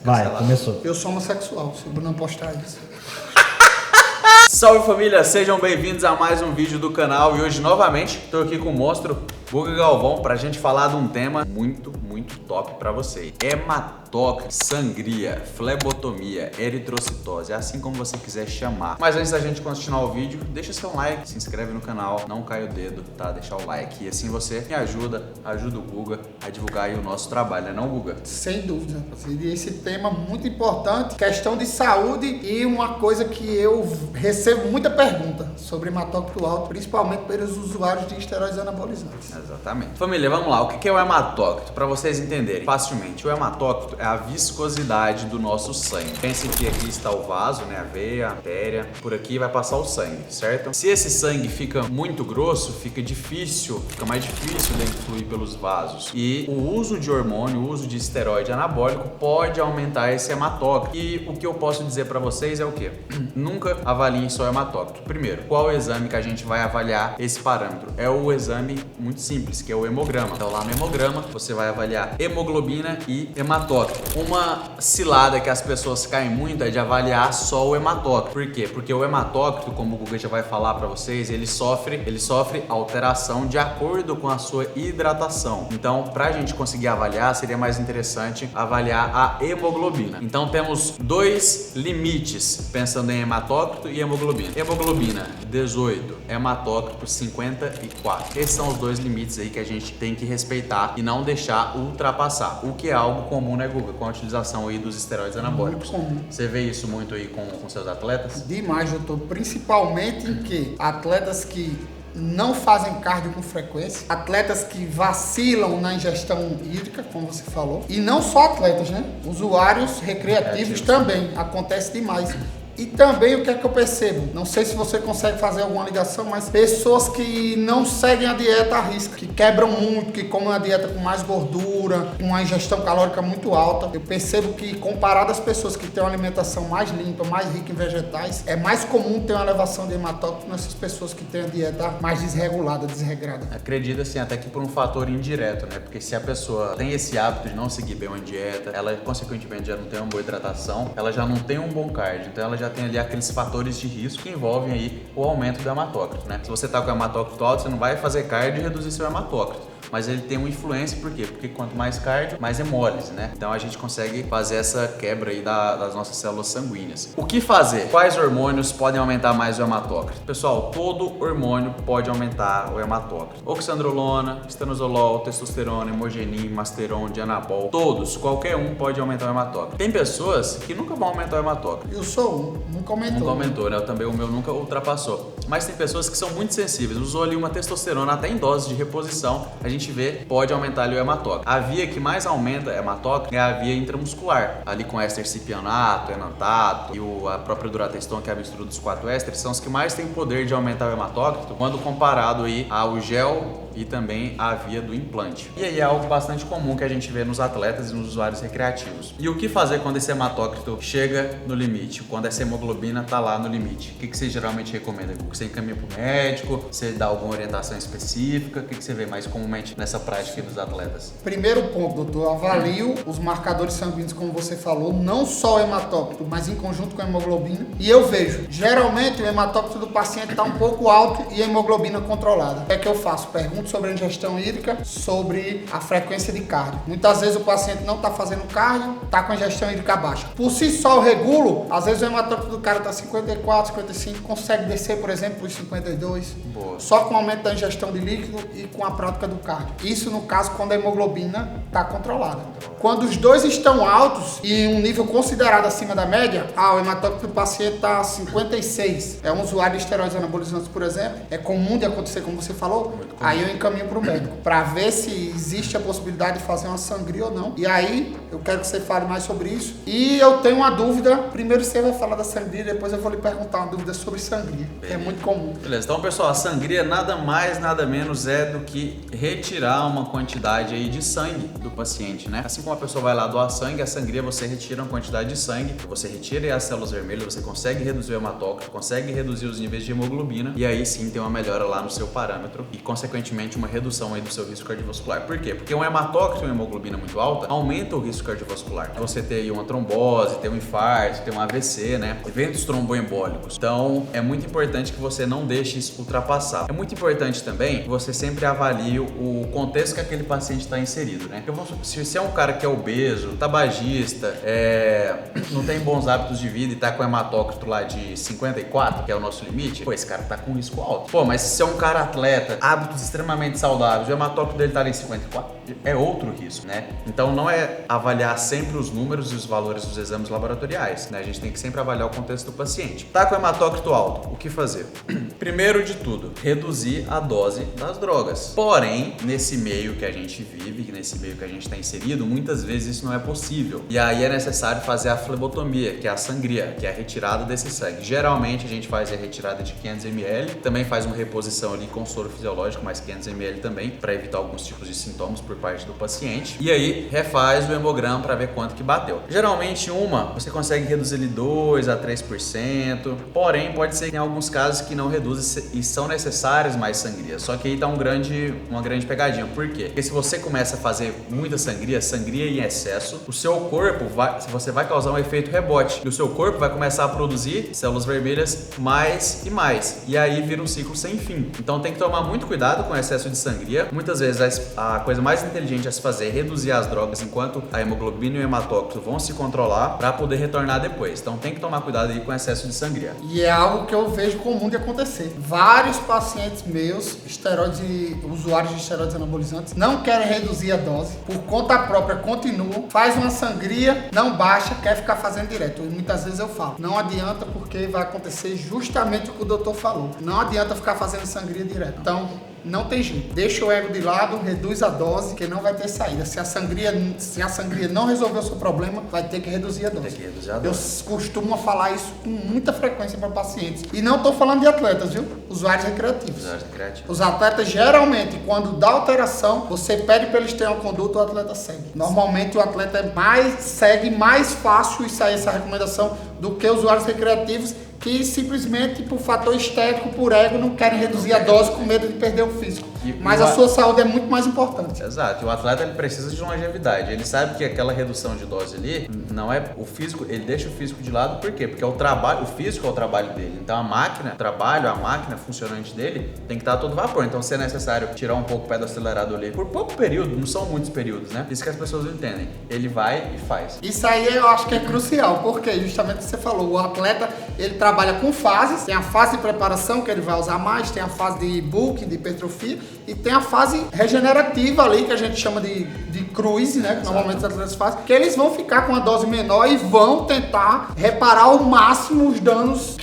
Vai, começou. Eu sou homossexual, se eu não postar isso. Salve família, sejam bem-vindos a mais um vídeo do canal e hoje novamente estou aqui com o monstro Guga Galvão pra gente falar de um tema muito top pra vocês. Hematócrito, sangria, flebotomia, eritrocitose, assim como você quiser chamar. Mas antes da gente continuar o vídeo, deixa seu like, se inscreve no canal, não cai o dedo, tá? Deixar o like e assim você me ajuda o Guga a divulgar aí o nosso trabalho, né não, Guga? Sem dúvida. E esse tema muito importante, questão de saúde e uma coisa que eu recebo muita pergunta sobre hematócrito alto, principalmente pelos usuários de esteroides anabolizantes. Exatamente. Família, vamos lá. O que é o hematócrito? Para vocês entenderem facilmente, o hematócrito é a viscosidade do nosso sangue. Pense que aqui está o vaso, né? A veia, a artéria. Por aqui vai passar o sangue, certo? Se esse sangue fica muito grosso, fica mais difícil dele fluir pelos vasos. E o uso de hormônio, o uso de esteroide anabólico pode aumentar esse hematócrito. E o que eu posso dizer para vocês é o quê? Nunca avaliem só o hematócrito. Primeiro, qual o exame que a gente vai avaliar esse parâmetro? É o exame muito simples, que é o hemograma. Então lá no hemograma você vai avaliar hemoglobina e hematócrito. Uma cilada que as pessoas caem muito é de avaliar só o hematócrito. Por quê? Porque o hematócrito, como o Guga já vai falar para vocês, ele sofre alteração de acordo com a sua hidratação. Então, para a gente conseguir avaliar, seria mais interessante avaliar a hemoglobina. Então temos dois limites pensando em hematócrito e hemoglobina. Hemoglobina 18, hematócrito 54. Esses são os dois limites aí que a gente tem que respeitar e não deixar ultrapassar, o que é algo comum, né, Guga? Com a utilização aí dos esteroides anabólicos. Muito comum. Você vê isso muito aí com seus atletas? Demais, doutor. Principalmente em que atletas que não fazem cardio com frequência, atletas que vacilam na ingestão hídrica, como você falou, e não só atletas, né? Usuários recreativos também, acontece demais. E também o que é que eu percebo? Não sei se você consegue fazer alguma ligação, mas pessoas que não seguem a dieta à risca, que quebram muito, que comem uma dieta com mais gordura, com uma ingestão calórica muito alta. Eu percebo que comparado às pessoas que têm uma alimentação mais limpa, mais rica em vegetais, é mais comum ter uma elevação de hematócrito nessas pessoas que têm a dieta mais desregulada, desregrada. Acredito assim, até que por um fator indireto, né? Porque se a pessoa tem esse hábito de não seguir bem uma dieta, ela consequentemente já não tem uma boa hidratação, ela já não tem um bom cardio, então ela já tem ali aqueles fatores de risco que envolvem aí o aumento do hematócrito, né? Se você tá com o hematócrito alto, você não vai fazer cardio e reduzir seu hematócrito. Mas ele tem uma influência, por quê? Porque quanto mais cardio, mais hemólise, né? Então a gente consegue fazer essa quebra aí das nossas células sanguíneas. O que fazer? Quais hormônios podem aumentar mais o hematócrito? Pessoal, todo hormônio pode aumentar o hematócrito. Oxandrolona, estanozolol, testosterona, hemogenin, masteron, dianabol, todos, qualquer um pode aumentar o hematócrito. Tem pessoas que nunca vão aumentar o hematócrito. Eu sou um, nunca aumentou. Nunca aumentou, né? Eu também, o meu nunca ultrapassou. Mas tem pessoas que são muito sensíveis. Usou ali uma testosterona até em dose de reposição, a gente vê, pode aumentar ali o hematócrito. A via que mais aumenta hematócrito é a via intramuscular. Ali com éster cipianato, enantato e a própria durateston, que é a mistura dos 4 ésteres, são os que mais têm poder de aumentar o hematócrito quando comparado aí ao gel e também a via do implante. E aí é algo bastante comum que a gente vê nos atletas e nos usuários recreativos. E o que fazer quando esse hematócrito chega no limite? Quando essa hemoglobina tá lá no limite? O que você geralmente recomenda? Você encaminha pro médico? Você dá alguma orientação específica? O que você vê mais comumente nessa prática dos atletas? Primeiro ponto, doutor, eu avalio os marcadores sanguíneos, como você falou, não só o hematócrito, mas em conjunto com a hemoglobina. E eu vejo, geralmente o hematócrito do paciente está um pouco alto e a hemoglobina controlada. O que é que eu faço? Pergunto sobre a ingestão hídrica, sobre a frequência de cardio. Muitas vezes o paciente não está fazendo cardio, está com a ingestão hídrica baixa. Por si só eu regulo, às vezes o hematócrito do cara está 54, 55, consegue descer, por exemplo, para 52. Boa. Só com o aumento da ingestão de líquido e com a prática do cardio. Isso no caso quando a hemoglobina está controlada. Quando os dois estão altos e um nível considerado acima da média, o hematócrito do paciente está 56. É um usuário de esteroides anabolizantes, por exemplo. É comum de acontecer, como você falou. Aí eu encaminho para o médico para ver se existe a possibilidade de fazer uma sangria ou não. E aí eu quero que você fale mais sobre isso. E eu tenho uma dúvida. Primeiro você vai falar da sangria, depois eu vou lhe perguntar uma dúvida sobre sangria. É muito comum. Beleza, então pessoal, a sangria nada mais, nada menos é do que retirar uma quantidade aí de sangue do paciente, né? Assim como a pessoa vai lá doar sangue, a sangria você retira uma quantidade de sangue, você retira as células vermelhas, você consegue reduzir o hematócrito, consegue reduzir os níveis de hemoglobina e aí sim tem uma melhora lá no seu parâmetro e consequentemente uma redução aí do seu risco cardiovascular. Por quê? Porque um hematócrito e uma hemoglobina muito alta aumenta o risco cardiovascular. Você ter aí uma trombose, ter um infarto, ter um AVC, né? Eventos tromboembólicos. Então é muito importante que você não deixe isso ultrapassar. É muito importante também que você sempre avalie o contexto que aquele paciente está inserido, né? Se é um cara que é obeso, tabagista, não tem bons hábitos de vida e tá com hematócrito lá de 54, que é o nosso limite, pô, esse cara tá com risco alto. Pô, mas se é um cara atleta, hábitos extremamente saudáveis, o hematócrito dele tá ali em 54, é outro risco, né? Então não é avaliar sempre os números e os valores dos exames laboratoriais, né? A gente tem que sempre avaliar o contexto do paciente. Tá com hematócrito alto, o que fazer? Primeiro de tudo, reduzir a dose das drogas. Porém, nesse meio que a gente vive, nesse meio que a gente está inserido, muitas vezes isso não é possível. E aí é necessário fazer a flebotomia, que é a sangria, que é a retirada desse sangue. Geralmente a gente faz a retirada de 500 ml, também faz uma reposição ali com soro fisiológico, mais 500 ml também, para evitar alguns tipos de sintomas por parte do paciente. E aí refaz o hemograma para ver quanto que bateu. Geralmente você consegue reduzir ali 2 a 3%, porém pode ser que em alguns casos que não reduzem e são necessárias mais sangrias. Só que aí tá uma grande pegadinha. Por quê? Porque se você começa a fazer muita sangria em excesso, o seu corpo você vai causar um efeito rebote. E o seu corpo vai começar a produzir células vermelhas mais e mais. E aí vira um ciclo sem fim. Então tem que tomar muito cuidado com o excesso de sangria. Muitas vezes a coisa mais inteligente a se fazer é reduzir as drogas enquanto a hemoglobina e o hematócrito vão se controlar para poder retornar depois. Então tem que tomar cuidado aí com o excesso de sangria. E é algo que eu vejo comum de acontecer. Vários pacientes meus, usuários de esteroides anabolizantes, não querem reduzir a dose, por conta própria continuam, faz uma sangria, não baixa, quer ficar fazendo direto. E muitas vezes eu falo, não adianta porque vai acontecer justamente o que o doutor falou. Não adianta ficar fazendo sangria direto. Então, não tem jeito. Deixa o ego de lado, reduz a dose, que não vai ter saída. Se a sangria não resolver o seu problema, vai ter que reduzir a dose. Tem que reduzir a dose. Eu costumo falar isso com muita frequência para pacientes. E não estou falando de atletas, viu? Usuários recreativos. Os atletas, geralmente, quando dá alteração, você pede para eles terem uma conduta, o atleta segue. Normalmente, o atleta segue mais fácil e sai essa recomendação do que usuários recreativos que simplesmente por fator estético, por ego, não querem reduzir a dose com medo de perder o físico. Mas a sua saúde é muito mais importante. Exato. E o atleta ele precisa de longevidade. Ele sabe que aquela redução de dose ali não é o físico, ele deixa o físico de lado, por quê? Porque o físico é o trabalho dele. Então a máquina funcionante dele tem que estar a todo vapor. Então se é necessário tirar um pouco o pé do acelerador ali por pouco período, não são muitos períodos, né? Isso que as pessoas não entendem. Ele vai e faz. Isso aí eu acho que é crucial, porque justamente o que você falou, o atleta ele trabalha com fases, tem a fase de preparação que ele vai usar mais, tem a fase de bulking, de hipertrofia e tem a fase regenerativa ali que a gente chama de cruise, né, que normalmente os atletas fazem, que eles vão ficar com uma dose menor e vão tentar reparar ao máximo os danos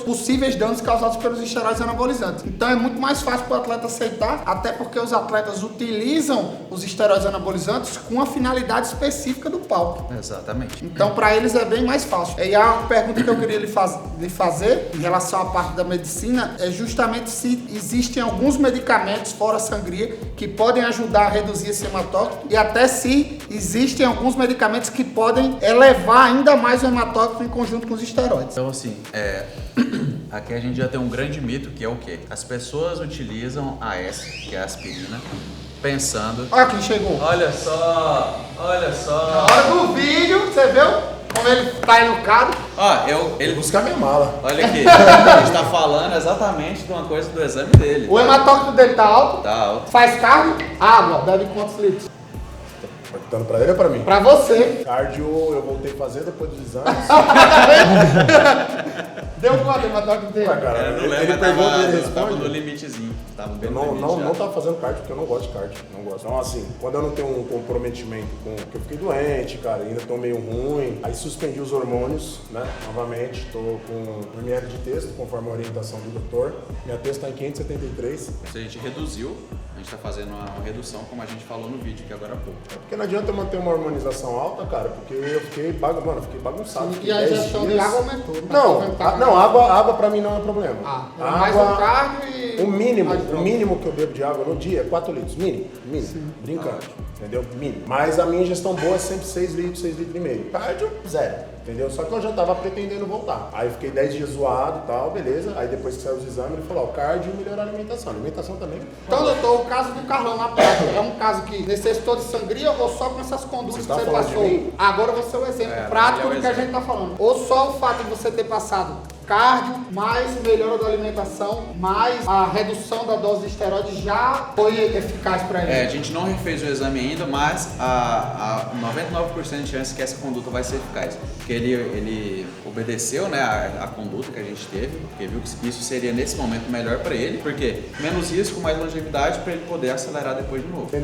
possíveis danos causados pelos esteroides anabolizantes. Então é muito mais fácil para o atleta aceitar, até porque os atletas utilizam os esteroides anabolizantes com a finalidade específica do palco. Exatamente. Então para eles é bem mais fácil. E a pergunta que eu queria lhe fazer em relação à parte da medicina é justamente se existem alguns medicamentos fora a sangria que podem ajudar a reduzir esse hematócrito e até se existem alguns medicamentos que podem elevar ainda mais o hematócrito em conjunto com os esteroides. Então assim, aqui a gente já tem um grande mito que é o quê? As pessoas utilizam AS, que é a aspirina, pensando... Olha quem chegou. Olha só. Na hora do vídeo, você viu? Como ele tá educado. Ele buscar minha mala. Olha aqui, a gente tá falando exatamente de uma coisa do exame dele. O hematócrito dele tá alto? Tá alto. Faz cardio? Água. Bebe quantos litros? Perguntando pra ele ou pra mim? Pra você. Cardio eu voltei a fazer depois dos exames. Deu quanto o hematócrito dele? Cara, Ele pergunta e ele tava responde. no limitezinho. Tava bem Eu no limite não já. tava fazendo cardio porque eu não gosto de cardio. Não gosto. Então, assim, quando eu não tenho um comprometimento porque eu fiquei doente, cara, ainda tô meio ruim, aí suspendi os hormônios, né? Novamente, tô com 1 ml de texto, conforme a orientação do doutor. Minha texto tá em 573. A gente reduziu gente tá fazendo uma redução, como a gente falou no vídeo aqui agora há pouco. Porque não adianta eu manter uma hormonização alta, cara, porque eu fiquei bagunçado. E a ingestão de água aumentou. Não, água pra mim não é problema. Mais o cardio e... O mínimo que eu bebo de água no dia é 4 litros, mínimo, brincando, entendeu? Mínimo. Mas a minha ingestão boa é sempre 6 litros e meio. Cardio, 0. Entendeu? Só que eu já tava pretendendo voltar. Aí eu fiquei 10 dias zoado e tal, beleza. Aí depois que saiu os exames, ele falou, ó, cardio melhora a alimentação. A alimentação também. Então, doutor, o caso do Carlão na prática é um caso que necessitou de sangria ou só com essas condutas que você passou? Agora você é o exemplo prático do que a gente tá falando. Ou só o fato de você ter passado cardio, mais melhora da alimentação, mais a redução da dose de esteroide já foi eficaz para ele. A gente não refez o exame ainda, mas a 99% de chance que essa conduta vai ser eficaz. Porque ele obedeceu, né, a conduta que a gente teve, porque viu que isso seria nesse momento melhor para ele, porque menos risco, mais longevidade para ele poder acelerar depois de novo. Tem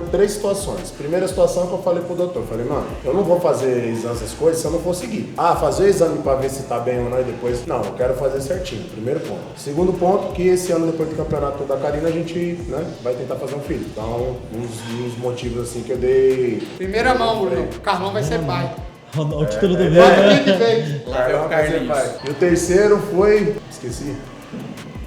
três situações. Primeira situação que eu falei pro doutor, falei, mano, eu não vou fazer exames, essas coisas, se eu não for seguir. Fazer o exame para ver se tá bem ou não, depois, não, eu quero fazer certinho, primeiro ponto. Segundo ponto, que esse ano, depois do campeonato da Karina, a gente, né, vai tentar fazer um filho. Então, uns motivos assim que eu dei... Primeira mão, Bruno, o Carlão vai ser pai. O título do vídeo. Carlão vai ser pai. E o terceiro foi... Esqueci.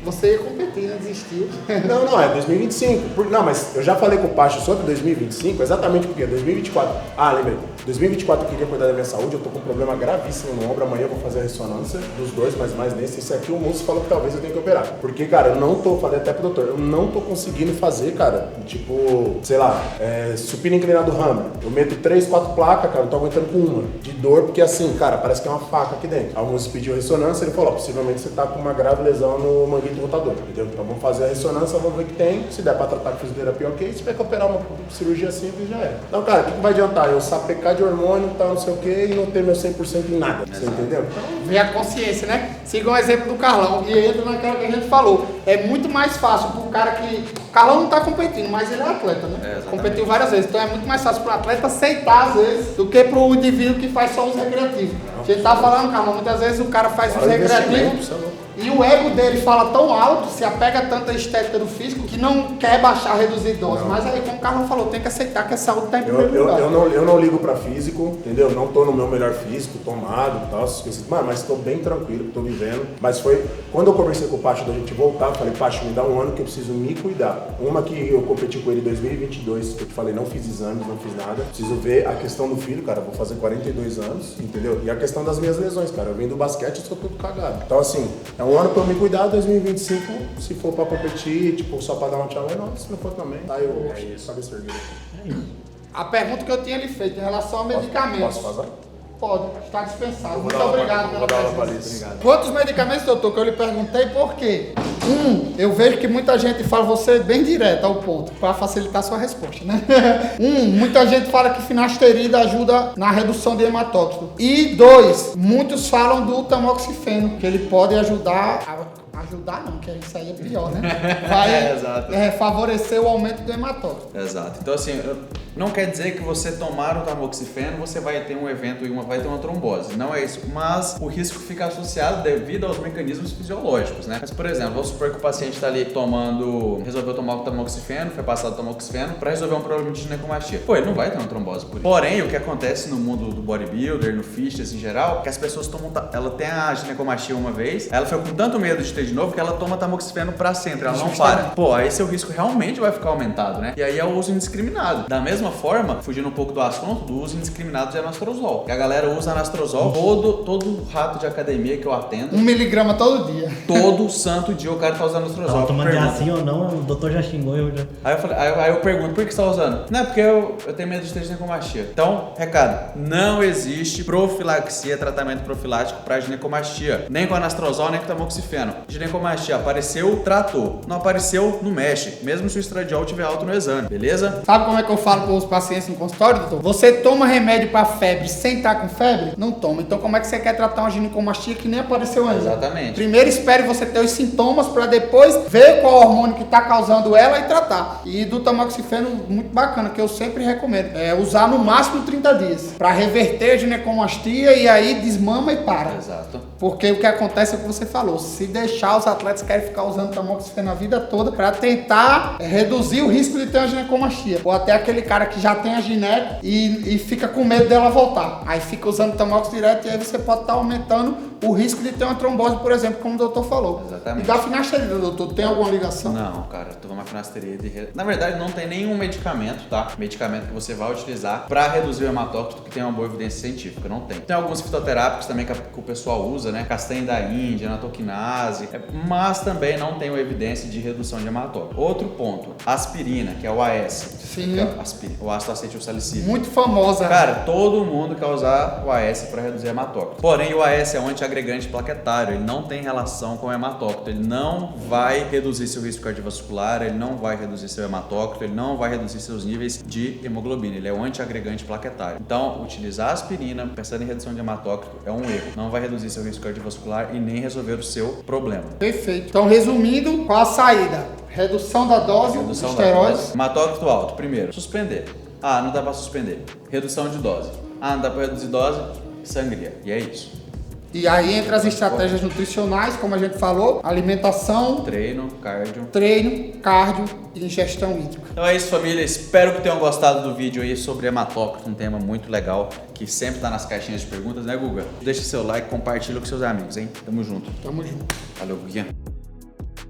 Você ia competir, né? Desistiu. Não, é 2025. Não, mas eu já falei com o Pacho sobre 2025, exatamente porque 2024. Lembrei. 2024 eu queria cuidar da minha saúde, eu tô com um problema gravíssimo no ombro, amanhã eu vou fazer a ressonância dos dois, mas mais nesse. Esse aqui o moço falou que talvez eu tenha que operar. Porque, cara, eu não tô, falei até pro doutor, eu não tô conseguindo fazer, cara, tipo, sei lá, supino inclinado hammer. Eu meto 3, 4 placas, cara, eu tô aguentando com uma. De dor, porque assim, cara, parece que é uma faca aqui dentro. Aí o moço pediu ressonância, ele falou, possivelmente você tá com uma grave lesão no manguito rotador, entendeu? Então vamos fazer a ressonância, vamos ver o que tem. Se der pra tratar com fisioterapia, ok. Se tiver que operar uma cirurgia simples, já é. Então, cara, o que vai adiantar? Eu sapecar de hormônio, tal, não sei o que, e não ter meu 100% em nada, você entendeu? Então, vem a consciência, né? Siga o exemplo do Carlão e entra naquela que a gente falou. É muito mais fácil pro cara que... O Carlão não tá competindo, mas ele é atleta, né? Competiu várias vezes. Então é muito mais fácil pro atleta aceitar, às vezes, do que pro indivíduo que faz só os recreativos. A gente tá falando, Carlão, muitas vezes o cara faz os recreativos e o ego dele fala tão alto, se apega tanto à estética do físico, que não quer baixar, reduzir dose. Mas aí, como o Carlão falou, tem que aceitar que a saúde tá em primeiro lugar. Eu não ligo pra físico, entendeu? Não tô no meu melhor físico, tomado e tal, mas tô bem tranquilo, tô vivendo. Mas foi, quando eu conversei com o Pacho da gente voltar, eu falei, Pacho, me dá um ano que eu preciso me cuidar. Uma que eu competi com ele em 2022, que eu te falei, não fiz exames, não fiz nada. Preciso ver a questão do filho, cara, vou fazer 42 anos, entendeu? E a questão das minhas lesões, cara, eu venho do basquete e sou tudo cagado. Então assim, é um ano pra eu me cuidar, 2025, se for pra competir, tipo, só pra dar uma tchau, não, se não for também, tá, eu cabeça erguida. A pergunta que eu tinha lhe feito em relação a medicamentos. Posso fazer? Pode, está dispensado. Muito obrigado pela presença. Obrigado. Quantos medicamentos, doutor, que eu lhe perguntei, por quê? Eu vejo que muita gente fala, você bem direto ao ponto, para facilitar a sua resposta, né? Muita gente fala que finasterida ajuda na redução de hematócrito. E 2, muitos falam do tamoxifeno, que ele pode ajudar não, que isso aí é pior, né? Vai favorecer o aumento do hematócrito. Exato. Então, assim, não quer dizer que você tomar o tamoxifeno, você vai ter um evento e vai ter uma trombose. Não é isso. Mas o risco fica associado devido aos mecanismos fisiológicos, né? Mas, por exemplo, vamos supor que o paciente está ali resolveu tomar o tamoxifeno, foi passado o tamoxifeno para resolver um problema de ginecomastia. Pô, ele não vai ter uma trombose por isso. Porém, o que acontece no mundo do bodybuilder, no fitness em geral, é que as pessoas tomam... Ela tem a ginecomastia uma vez, ela foi com tanto medo de ter de novo que ela toma tamoxifeno pra sempre, ela não para. Pô, aí seu risco realmente vai ficar aumentado, né? E aí é o uso indiscriminado. Da mesma forma, fugindo um pouco do assunto, do uso indiscriminado de anastrozol. Que a galera usa anastrozol, todo rato de academia que eu atendo. 1 miligrama todo dia. Todo santo dia o cara tá usando anastrozol. Tava tomando de assim ou não, o doutor já xingou eu já. Aí eu pergunto, por que você tá usando? Não, porque eu tenho medo de ter ginecomastia. Então, recado, não existe profilaxia, tratamento profilático pra ginecomastia. Nem com anastrozol, nem com tamoxifeno. Ginecomastia apareceu, tratou. Não apareceu, não mexe. Mesmo se o estradiol estiver alto no exame, beleza? Sabe como é que eu falo com os pacientes no consultório, doutor? Você toma remédio pra febre sem estar com febre? Não toma. Então como é que você quer tratar uma ginecomastia que nem apareceu ainda? Exatamente. Primeiro espere você ter os sintomas pra depois ver qual hormônio que tá causando ela e tratar. E do tamoxifeno, muito bacana, que eu sempre recomendo. É usar no máximo 30 dias. Pra reverter a ginecomastia e aí desmama e para. Exato. Porque o que acontece é o que você falou, se deixar, os atletas querem ficar usando tamoxifeno a vida toda para tentar reduzir o risco de ter uma ginecomastia. Ou até aquele cara que já tem a gineco e fica com medo dela voltar. Aí fica usando tamox direto e aí você pode estar aumentando o risco de ter uma trombose, por exemplo, como o doutor falou. Exatamente. E da finasterida, doutor, tem alguma ligação? Não, cara, tu uma finasterida. Na verdade, não tem nenhum medicamento, tá? Medicamento que você vai utilizar para reduzir o hematócrito que tem uma boa evidência científica. Não tem. Tem alguns fitoterápicos também que o pessoal usa, né? Castanha da Índia, natoquinase, mas também não tem uma evidência de redução de hematócrito. Outro ponto, aspirina, que é o AS. Sim. Que é o ácido acetil salicílico. Muito famosa. Cara, todo mundo quer usar o AS para reduzir hematócrito. Porém, o AS é um antiagregante plaquetário, ele não tem relação com o hematócrito, ele não vai reduzir seu risco cardiovascular, ele não vai reduzir seu hematócrito, ele não vai reduzir seus níveis de hemoglobina, ele é um antiagregante plaquetário. Então, utilizar aspirina pensando em redução de hematócrito é um erro, não vai reduzir seu risco cardiovascular e nem resolver o seu problema. Perfeito. Então, resumindo, qual a saída? Redução da dose dos esteroides. Hematócrito alto, primeiro, suspender. Ah, não dá pra suspender. Redução de dose. Ah, não dá pra reduzir dose, sangria. E é isso. E aí entra as estratégias nutricionais, como a gente falou, alimentação, treino, cardio e ingestão hídrica. Então é isso, família. Espero que tenham gostado do vídeo aí sobre hematócrito, um tema muito legal que sempre tá nas caixinhas de perguntas, né, Guga? Deixa seu like, compartilha com seus amigos, hein? Tamo junto. Tamo junto. Valeu, Guguinha.